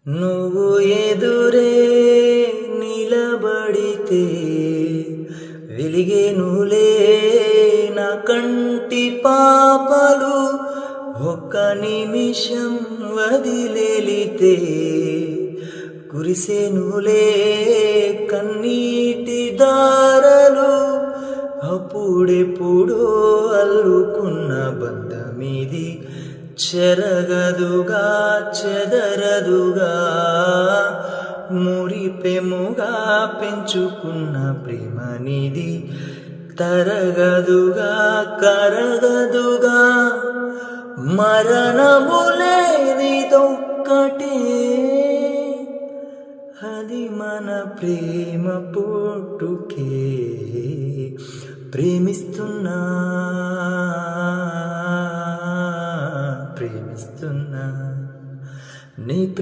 నువ్వు ఎదురే నిలబడితే వెలిగేనులే నా కంటి పాపలు. ఒక్క నిమిషం వదిలేలితే కురిసేనులే కన్నీటి దారలు. అప్పుడెప్పుడో అల్లుకున్న బంధమిది చెరగదుగా చెదరదుగా. మురిపెముగా పెంచుకున్న ప్రేమనిది తరగదుగా కరగదుగా. మరణములేనిదొక్కటే అది మన ప్రేమ పుట్టుకే. ప్రేమిస్తున్నా నీ